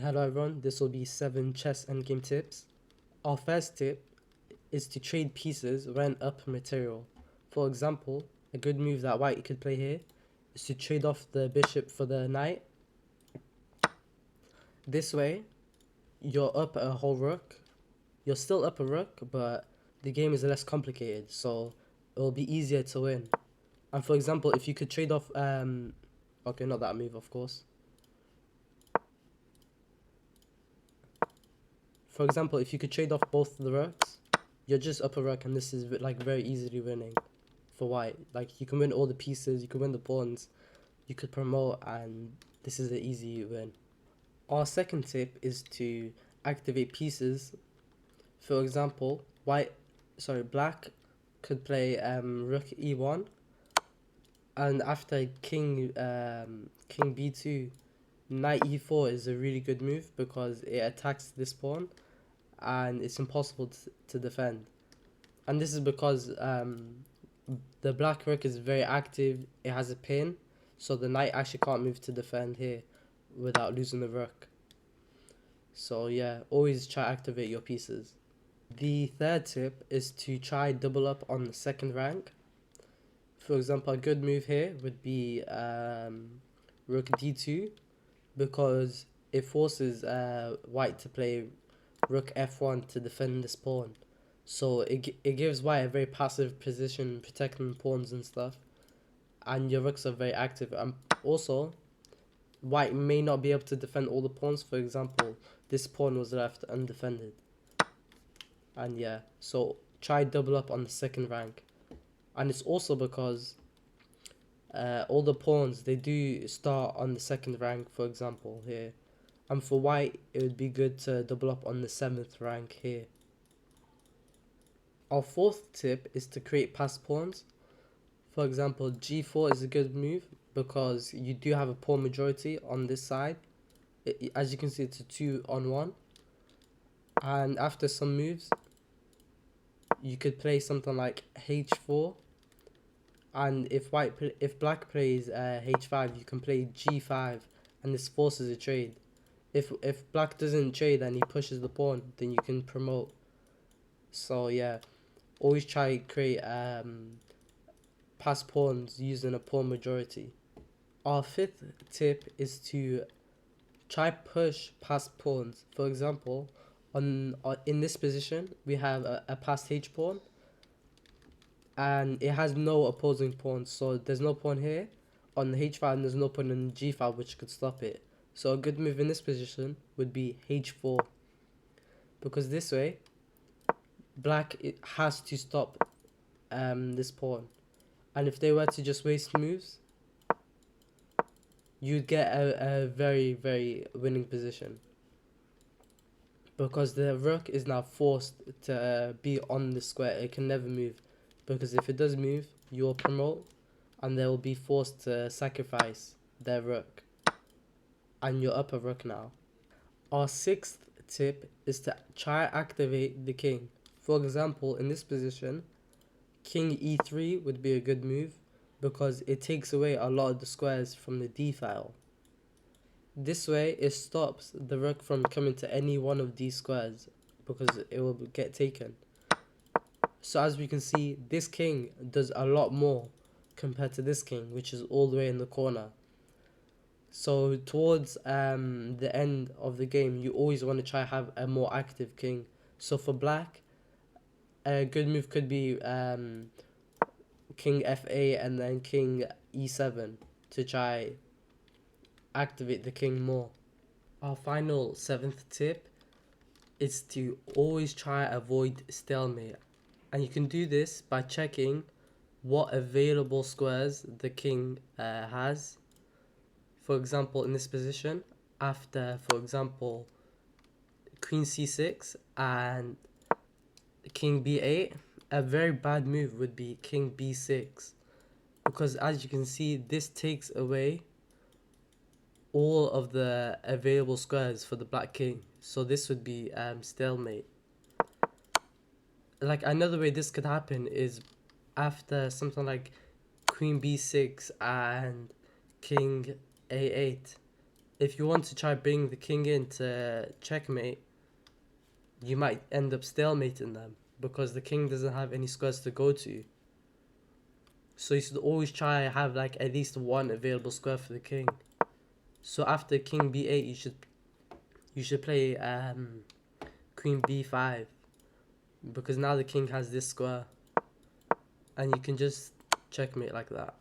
Hello everyone, this will be 7 chess endgame tips. Our first tip is to trade pieces when up material. For example, a good move that white could play here is to trade off the bishop for the knight. This way, you're up a whole rook. You're still up a rook, but the game is less complicated, so it will be easier to win. And for example, if you could trade off, okay, not that move, of course. For example, if you could trade off both the rooks, you're just up a rook, and this is like very easily winning for white. Like you can win all the pieces, you can win the pawns, you could promote, and this is an easy win. Our second tip is to activate pieces. For example, black could play rook e1, and after king b2, knight e4 is a really good move because it attacks this pawn and it's impossible to defend. And this is because the black rook is very active, it has a pin, so the knight actually can't move to defend here without losing the rook. So yeah, always try to activate your pieces. The third tip is to try double up on the second rank. For example, a good move here would be rook d2 because it forces white to play rook f1 to defend this pawn. So it gives white a very passive position, protecting pawns and stuff. And your rooks are very active. And also, white may not be able to defend all the pawns. For example, this pawn was left undefended. And yeah, so try double up on the second rank. And it's also because all the pawns, they do start on the second rank, for example, here. And for white, it would be good to double up on the 7th rank here. Our fourth tip is to create passed pawns. For example, g4 is a good move because you do have a pawn majority on this side. As you can see, it's a 2-on-1. And after some moves, you could play something like h4. And if black plays h5, you can play g5, and this forces a trade. If black doesn't trade and he pushes the pawn, then you can promote. So yeah, always try to create pass pawns using a pawn majority. Our fifth tip is to try push past pawns. For example, in this position we have a passed h pawn, and it has no opposing pawns, so there's no pawn here on the h5 and there's no pawn on g5 which could stop it. So a good move in this position would be h4, because this way black has to stop this pawn, and if they were to just waste moves, you'd get a very winning position, because the rook is now forced to be on the square. It can never move, because if it does move, you'll promote and they will be forced to sacrifice their rook, and you're up a rook now. Our sixth tip is to try activate the king. For example, in this position, king e3 would be a good move because it takes away a lot of the squares from the d file. This way, it stops the rook from coming to any one of these squares because it will get taken. So as we can see, this king does a lot more compared to this king, which is all the way in the corner. So towards the end of the game, you always want to try have a more active king. So for black, a good move could be king f8 and then king e7 to try activate the king more. Our final seventh tip is to always try avoid stalemate, and you can do this by checking what available squares the king has. For example, in this position, after, for example, queen c6 and king b8, a very bad move would be king b6, because as you can see, this takes away all of the available squares for the black king. So this would be stalemate. Like another way this could happen is after something like queen b6 and king a8. if you want to try bring the king in to checkmate, you might end up stalemating them because the king doesn't have any squares to go to. So you should always try have like at least one available square for the king. So after king b8, you should play queen b5 because now the king has this square, and you can just checkmate like that.